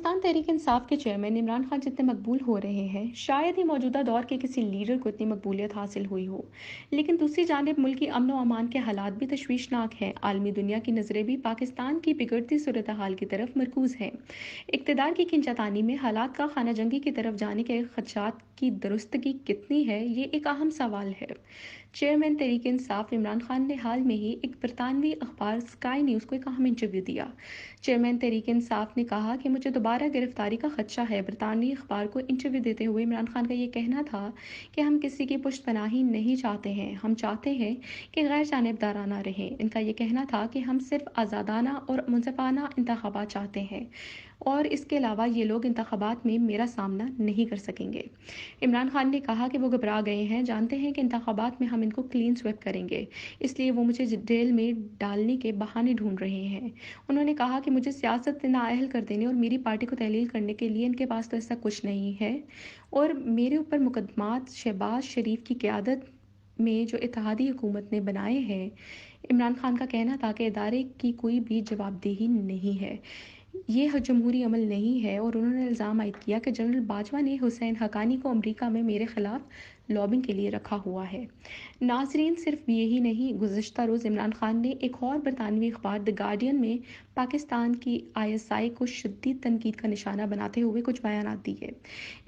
पाकिस्तान तहरीक इंसाफ के चेयरमैन इमरान खान जितने मकबूल हो रहे हैं, शायद ही मौजूदा दौर के किसी लीडर को इतनी मकबूलियत हासिल हुई हो। लेकिन दूसरी जानिब मुल्क की अमन व अमान के हालात भी तशवीशनाक हैं। आलमी दुनिया की नज़रें भी पाकिस्तान की बिगड़ती सूरत हाल की तरफ मरकूज हैं। इक़्तिदार की खिंचातानी में हालात का खाना जंगी की तरफ जाने के खदशात की दुरुस्तगी कितनी है, ये एक अहम सवाल है। चेयरमैन तहरीक इंसाफ इमरान खान ने हाल में ही एक बरतानवी अखबार स्काई न्यूज़ को एक अहम इंटरव्यू दिया। चेयरमैन तहरीक इंसाफ ने कहा कि मुझे दोबारा गिरफ्तारी का खदशा है। बरतानवी अखबार को इंटरव्यू देते हुए इमरान खान का ये कहना था कि हम किसी की पुश्तपनाही नहीं चाहते हैं, हम चाहते हैं कि गैर जानिबदाराना रहें। इनका ये कहना था कि हम सिर्फ आज़ादाना और मुनसिफाना इंतखाबात चाहते हैं और इसके अलावा ये लोग इंतखाबात में मेरा सामना नहीं कर सकेंगे। इमरान खान ने कहा कि वो घबरा गए हैं, जानते हैं कि इंतखाबात में हम इनको क्लीन स्वेप करेंगे, इसलिए वो मुझे जेल में डालने के बहाने ढूंढ रहे हैं। उन्होंने कहा कि मुझे सियासत से नाअहल कर देने और मेरी पार्टी को तहलील करने के लिए इनके पास तो ऐसा कुछ नहीं है और मेरे ऊपर मुकदमात शहबाज शरीफ की क़यादत में जो इत्तेहादी हुकूमत ने बनाए हैं। इमरान खान का कहना था कि इदारे की कोई भी जवाबदेही नहीं है, ये जमहूरी अमल नहीं है और उन्होंने इल्ज़ाम आयद किया कि जनरल बाजवा ने हुसैन हक्कानी को अमरीका में मेरे खिलाफ लॉबिंग के लिए रखा हुआ है। नाजरीन, सिर्फ यही नहीं, गुज़श्ता रोज़ इमरान खान ने एक और बरतानवी अखबार द गार्डियन में पाकिस्तान की ISI को शदीद तनकीद का निशाना बनाते हुए कुछ बयानात दिए।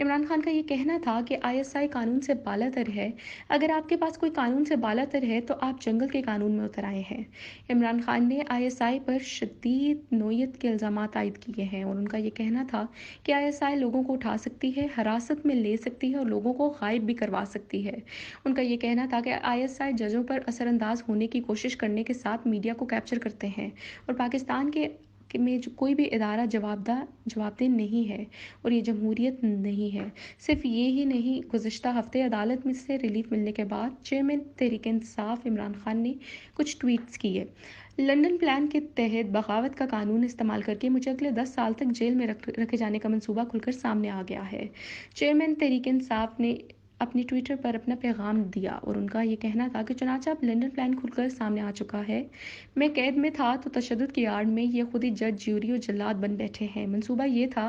इमरान खान का ये कहना था कि ISI कानून से बालातर है। अगर आपके पास कोई कानून से बालातर है तो आप जंगल के कानून में उतर आए हैं। इमरान खान ने ISI पर शदीद नोयत के इल्ज़ामात आयद किए हैं और उनका ये कहना था कि ISI लोगों को उठा सकती है, हिरासत में ले सकती है और लोगों को गायब भी करवा सकती है। उनका ये कहना था कि ISI जजों पर असरअंदाज होने की कोशिश करने के साथ मीडिया को कैप्चर करते हैं और पाकिस्तान में जो कोई भी इदारा जवाबदेह नहीं है और ये जमहूरियत नहीं है। सिर्फ ये ही नहीं, गुज़श्ता हफ्ते अदालत में से रिलीफ मिलने के बाद चेयरमैन तहरीक इंसाफ इमरान खान ने कुछ ट्वीट्स किए। लंदन प्लान के तहत बगावत का कानून इस्तेमाल करके मुझे अगले 10 साल तक जेल में रखे जाने का मंसूबा खुलकर सामने आ गया है। चेयरमैन तहरीक इंसाफ ने अपने ट्विटर पर अपना पैगाम दिया और उनका ये कहना था कि चुनांचे अब लंदन प्लान खुलकर सामने आ चुका है। मैं कैद में था तो तशद्दुद की आड़ में ये खुद ही जज, ज्यूरी और जल्लाद बन बैठे हैं। मंसूबा ये था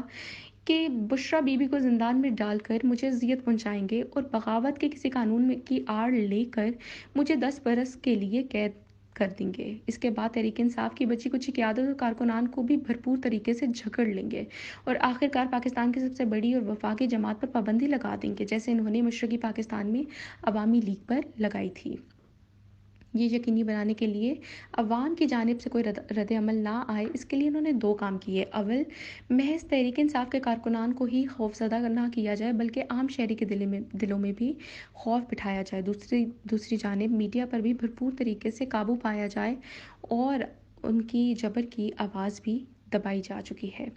कि बुशरा बीबी को जिंदान में डालकर मुझे अजियत पहुंचाएंगे और बगावत के किसी कानून में की आड़ लेकर मुझे 10 बरस के लिए कैद कर देंगे। इसके बाद तहरीक इंसाफ की बची कुची क़यादत और कारकुनान को भी भरपूर तरीके से झकड़ लेंगे और आखिरकार पाकिस्तान की सबसे बड़ी और वफाकी जमात पर पाबंदी लगा देंगे, जैसे इन्होंने मशरकी पाकिस्तान में अवामी लीग पर लगाई थी। ये यकीनी बनाने के लिए अवाम की जानिब से कोई रद्द अमल ना आए, इसके लिए उन्होंने 2 काम किए। अव्वल, महज तहरीक इंसाफ के कारकुनान को ही खौफज़दा ना किया जाए बल्कि आम शहरी के दिलों में भी खौफ बिठाया जाए। दूसरी जानिब मीडिया पर भी भरपूर तरीके से काबू पाया जाए और उनकी जबर की आवाज़ भी दबाई जा चुकी है।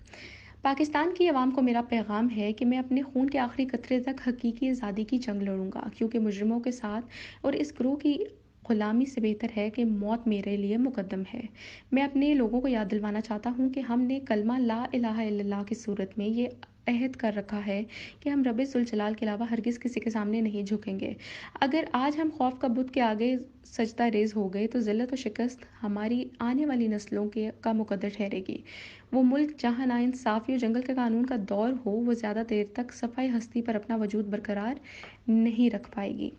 पाकिस्तान की आवाम को मेरा पैगाम है कि मैं अपने खून के आखिरी कतरे तक हकीकी आज़ादी की जंग लड़ूंगा, क्योंकि मुजरिमों के साथ और इस ग्रोह की गुलामी से बेहतर है कि मौत मेरे लिए मुकद्दम है। मैं अपने लोगों को याद दिलवाना चाहता हूँ कि हमने कलमा ला इलाहा इल्लल्लाह की सूरत में ये अहद कर रखा है कि हम रब जुल जलाल के अलावा हरगिज़ किसी के सामने नहीं झुकेंगे। अगर आज हम खौफ का बुत के आगे सजदा रेज हो गए तो ज़िल्लत और शिकस्त हमारी आने वाली नस्लों का मुकद्दर ठहरेगी। वो मुल्क जहाँ नाइंसाफ़ी और जंगल के कानून का दौर हो, वो ज़्यादा देर तक सफ़ाई हस्ती पर अपना वजूद बरकरार नहीं रख पाएगी।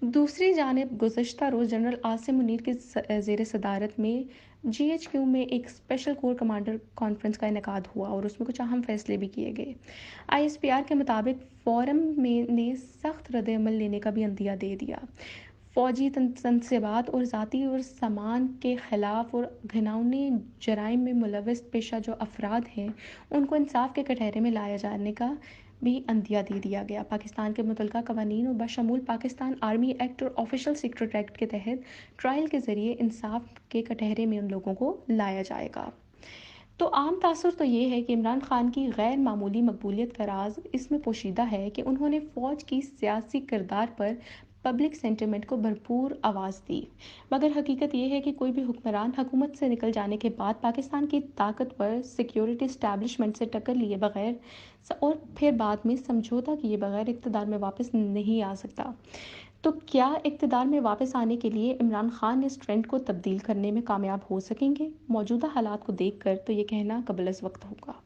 दूसरी जानिब गुज़श्ता रोज़ जनरल आसिम मुनीर की ज़ेर सदारत में GHQ में एक स्पेशल कोर कमांडर कॉन्फ्रेंस का इनेकाद हुआ और उसमें कुछ अहम फैसले भी किए गए। ISPR के मुताबिक फोरम में ने सख्त रद्द-ए-अमल लेने का भी अंदिया दे दिया। फ़ौजी तनसीबात और ज़ाती और सामान के ख़िलाफ़ और घिनौने जराइम में मुलव्वस पेशा जो अफराद हैं, उनको इंसाफ के कटहरे में लाया जाने का भी अंदिया दे दिया गया। पाकिस्तान के मुतल्लका कवानीन और बशमूल पाकिस्तान आर्मी एक्ट और ऑफिशियल सीक्रेट एक्ट के तहत ट्रायल के ज़रिए इंसाफ के कटहरे में उन लोगों को लाया जाएगा। तो आम तासुर तो ये है कि इमरान खान की गैर मामूली मकबूलियत का राज इसमें पोशीदा है कि उन्होंने फ़ौज की सियासी किरदार पर पब्लिक सेंटिमेंट को भरपूर आवाज़ दी, मगर हकीकत यह है कि कोई भी हुक्मरान हुकूमत से निकल जाने के बाद पाकिस्तान की ताकतवर सिक्योरिटी इस्टेब्लिशमेंट से टक्कर लिए बगैर और फिर बाद में समझौता किए बगैर इक़्तिदार में वापस नहीं आ सकता। तो क्या इक़्तिदार में वापस आने के लिए इमरान खान इस ट्रेंड को तब्दील करने में कामयाब हो सकेंगे? मौजूदा हालात को देखकर तो ये कहना कबल अज़ वक्त होगा।